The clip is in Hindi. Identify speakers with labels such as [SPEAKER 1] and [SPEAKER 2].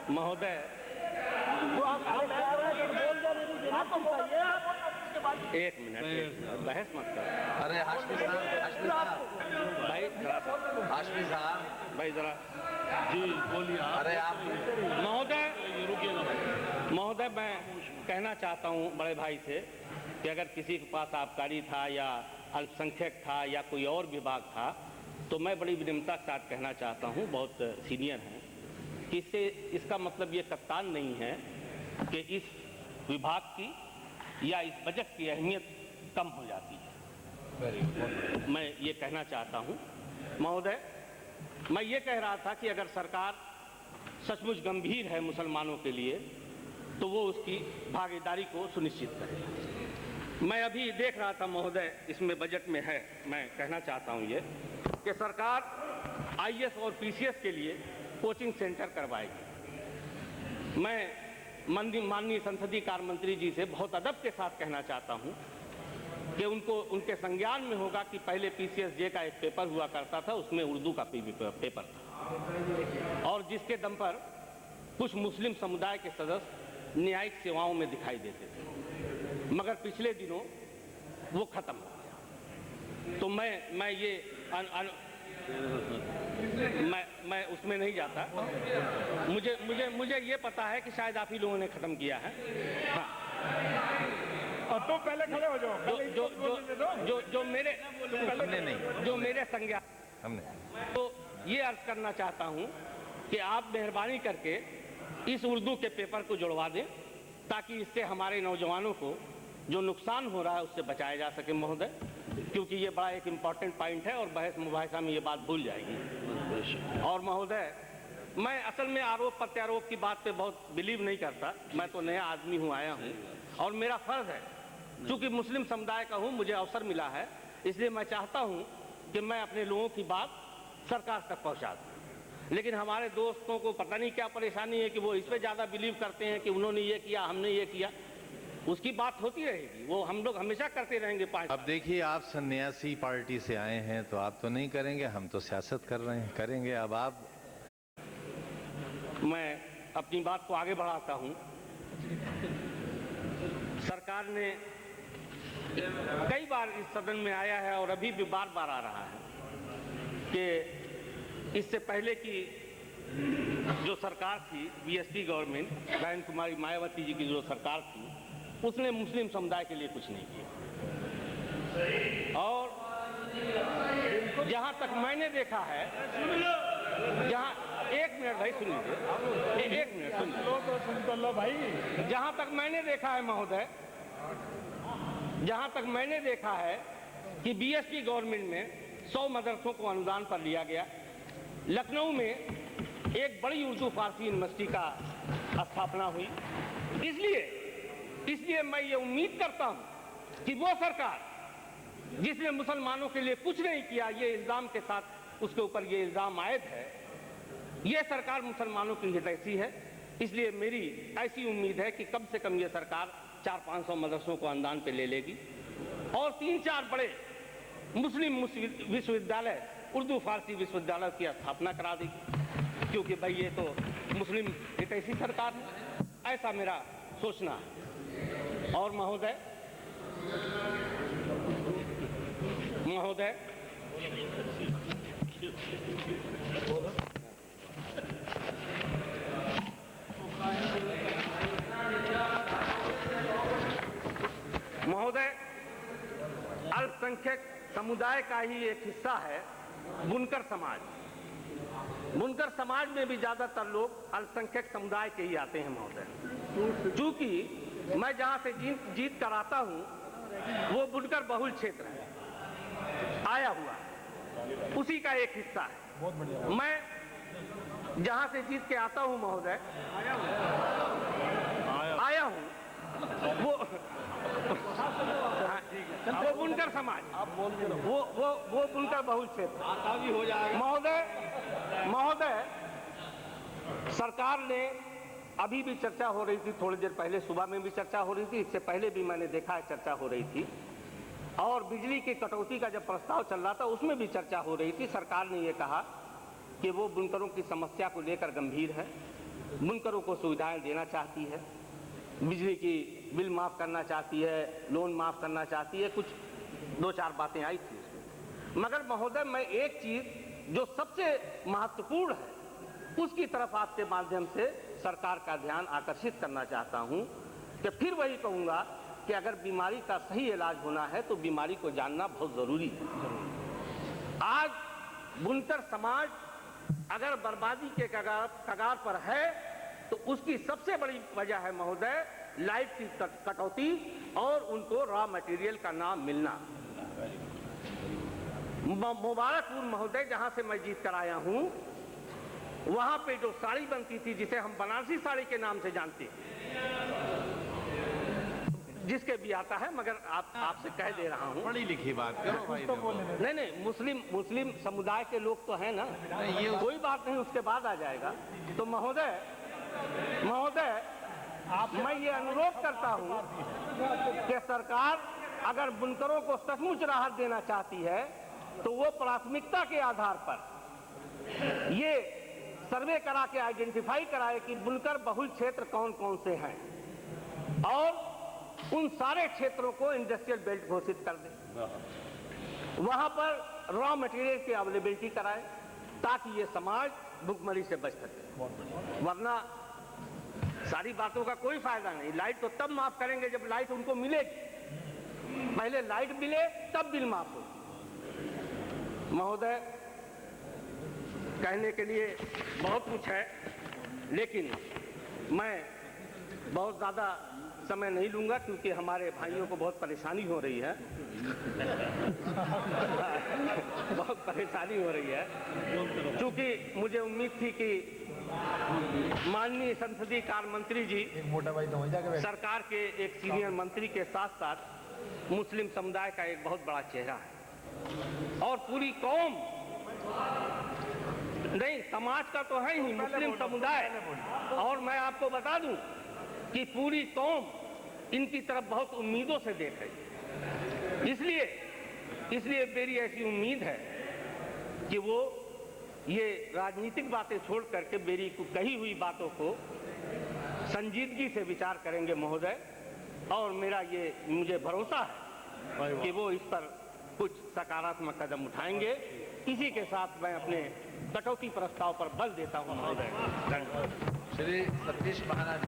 [SPEAKER 1] महोदय, एक मिनट, बहस मत करो।
[SPEAKER 2] अरे हाशमी साहब
[SPEAKER 1] भाई जरा सा,
[SPEAKER 2] हाशमी साहब
[SPEAKER 1] भाई जरा
[SPEAKER 3] जी बोलिए।
[SPEAKER 2] अरे आप
[SPEAKER 1] महोदय, मैं कहना चाहता हूँ बड़े भाई से कि अगर किसी के पास आबकारी था या अल्पसंख्यक था या कोई और विभाग था, तो मैं बड़ी विनम्रता के साथ कहना चाहता हूँ, बहुत सीनियर हैं, कि इसका मतलब ये कप्तान नहीं है कि इस विभाग की या इस बजट की अहमियत कम हो जाती है। मैं ये कहना चाहता हूँ महोदय। मैं ये कह रहा था कि अगर सरकार सचमुच गंभीर है मुसलमानों के लिए, तो वो उसकी भागीदारी को सुनिश्चित करे। मैं अभी देख रहा था महोदय, इसमें बजट में है, मैं कहना चाहता हूँ ये कि सरकार आईएएस और पीसीएस के लिए कोचिंग सेंटर करवाएगी। मैं माननीय संसदीय कार्य मंत्री जी से बहुत अदब के साथ कहना चाहता हूँ कि उनके संज्ञान में होगा कि पहले पीसीएस-जे का एक पेपर हुआ करता था, उसमें उर्दू का पेपर था, और जिसके दम पर कुछ मुस्लिम समुदाय के सदस्य न्यायिक सेवाओं में दिखाई देते थे, मगर पिछले दिनों वो खत्म हो गया। तो मैं ये मैं उसमें नहीं जाता। मुझे ये पता है कि शायद आप ही लोगों ने खत्म किया है। हाँ,
[SPEAKER 3] और तो पहले खड़े हो जाओ।
[SPEAKER 1] जो मेरे संज्ञान
[SPEAKER 2] हमने
[SPEAKER 1] तो ये अर्ज करना चाहता हूँ कि आप मेहरबानी करके इस उर्दू के पेपर को जुड़वा दें, ताकि इससे हमारे नौजवानों को जो नुकसान हो रहा है उससे बचाया जा सके महोदय, क्योंकि ये बड़ा एक इम्पॉर्टेंट पॉइंट है और बहस मुबाहिसा में ये बात भूल जाएगी। और महोदय, मैं असल में आरोप प्रत्यारोप की बात पे बहुत बिलीव नहीं करता। मैं तो नया आदमी हूँ, आया हूँ, और मेरा फर्ज है, चूंकि मुस्लिम समुदाय का हूँ, मुझे अवसर मिला है, इसलिए मैं चाहता हूँ कि मैं अपने लोगों की बात सरकार तक पहुँचा दूँ। लेकिन हमारे दोस्तों को पता नहीं क्या परेशानी है कि वो इस पर ज़्यादा बिलीव करते हैं कि उन्होंने ये किया, हमने ये किया। उसकी बात होती रहेगी, वो हम लोग हमेशा करते रहेंगे।
[SPEAKER 2] अब देखिए, आप सन्यासी पार्टी से आए हैं तो आप तो नहीं करेंगे, हम तो सियासत कर रहे हैं, करेंगे। अब आप
[SPEAKER 1] मैं अपनी बात को आगे बढ़ाता हूं। सरकार ने कई बार इस सदन में आया है और अभी भी बार बार आ रहा है कि इससे पहले की जो सरकार थी, बीएसपी गवर्नमेंट, बहन कुमारी मायावती जी की जो सरकार थी, उसने मुस्लिम समुदाय के लिए कुछ नहीं किया। और जहां तक मैंने देखा है, एक मिनट भाई सुन लीजिए, एक मिनट सुन लो भाई। जहां तक मैंने देखा है महोदय, जहां तक मैंने देखा है कि बीएसपी गवर्नमेंट में 100 मदरसों को अनुदान पर लिया गया। लखनऊ में एक बड़ी उर्दू फारसी यूनिवर्सिटी का स्थापना हुई। इसलिए मैं ये उम्मीद करता हूं कि वो सरकार जिसने मुसलमानों के लिए कुछ नहीं किया, ये इल्जाम के साथ उसके ऊपर ये इल्जाम आयद है, ये सरकार मुसलमानों की हितैषी है। इसलिए मेरी ऐसी उम्मीद है कि कम से कम ये सरकार 400-500 मदरसों को अनुदान पे ले लेगी और 3-4 बड़े मुस्लिम विश्वविद्यालय, उर्दू फारसी विश्वविद्यालय की स्थापना करा देगी, क्योंकि भाई ये तो मुस्लिम हितैषी सरकार है, ऐसा मेरा सोचना है। और महोदय, अल्पसंख्यक समुदाय का ही एक हिस्सा है बुनकर समाज। बुनकर समाज में भी ज्यादातर लोग अल्पसंख्यक समुदाय के ही आते हैं महोदय। चूंकि मैं जहां से जीत कर आता हूं वो बुनकर बहुल क्षेत्र है, आया हुआ, उसी का एक हिस्सा है। मैं जहां से जीत के आता हूं महोदय, आया हूं वो बुनकर समाज, वो बुनकर बहुल क्षेत्र भी हो जाएगा महोदय। सरकार ने अभी भी चर्चा हो रही थी, थोड़ी देर पहले सुबह में भी चर्चा हो रही थी, इससे पहले भी मैंने देखा है चर्चा हो रही थी, और बिजली की कटौती का जब प्रस्ताव चल रहा था उसमें भी चर्चा हो रही थी। सरकार ने ये कहा कि वो बुनकरों की समस्या को लेकर गंभीर है बुनकरों को सुविधाएं देना चाहती है, बिजली की बिल माफ़ करना चाहती है, लोन माफ़ करना चाहती है, कुछ 2-4 बातें आई थी उसमें। मगर महोदय, मैं एक चीज़ जो सबसे महत्वपूर्ण है उसकी तरफ आपके माध्यम से सरकार का ध्यान आकर्षित करना चाहता हूं कि फिर वही कहूंगा कि अगर बीमारी का सही इलाज होना है तो बीमारी को जानना बहुत ज़रूरी है। आज बुनकर समाज अगर बर्बादी के कगार पर है तो उसकी सबसे बड़ी वजह है महोदय लाइफ की कटौती और उनको रॉ मटेरियल का ना मिलना। मुबारकपुर महोदय, जहां से मैं जीत कर आया हूं, वहां पे जो साड़ी बनती थी जिसे हम बनारसी साड़ी के नाम से जानते हैं, जिसके भी आता है, मगर आपसे कह दे रहा हूं,
[SPEAKER 2] पढ़ी लिखी बात करो भाई।
[SPEAKER 1] नहीं, मुस्लिम समुदाय के लोग तो हैं ना, कोई बात नहीं, उसके बाद आ जाएगा। तो महोदय मैं ये अनुरोध करता हूं कि सरकार अगर बुनकरों को सचमुच राहत देना चाहती है तो वो प्राथमिकता के आधार पर ये सर्वे करा के आइडेंटिफाई कराए कि बुनकर बहुल क्षेत्र कौन कौन से हैं और उन सारे क्षेत्रों को इंडस्ट्रियल बेल्ट घोषित कर दे। वहां पर रॉ मटेरियल की अवेलेबिलिटी कराए ताकि ये समाज भुखमरी से बच सके। वरना सारी बातों का कोई फायदा नहीं। लाइट तो तब माफ करेंगे जब लाइट उनको मिलेगी, पहले लाइट मिले तब बिल माफ हो। महोदय, कहने के लिए बहुत कुछ है, लेकिन मैं बहुत ज़्यादा समय नहीं लूंगा क्योंकि हमारे भाइयों को बहुत परेशानी हो रही है बहुत परेशानी हो रही है, क्योंकि मुझे उम्मीद थी कि माननीय संसदीय कार्य मंत्री जी सरकार के एक सीनियर मंत्री के साथ साथ मुस्लिम समुदाय का एक बहुत बड़ा चेहरा है और पूरी कौम, नहीं समाज का तो है ही मुस्लिम समुदाय, और मैं आपको बता दूं कि पूरी कौम इनकी तरफ बहुत उम्मीदों से देख रही। इसलिए मेरी ऐसी उम्मीद है कि वो ये राजनीतिक बातें छोड़ करके मेरी कही हुई बातों को संजीदगी से विचार करेंगे महोदय, और मुझे भरोसा है कि वो इस पर कुछ सकारात्मक कदम उठाएंगे। इसी के साथ मैं अपने कटौती प्रस्ताव पर बल देता हूं महोदय।
[SPEAKER 2] श्री सतीश महाराज।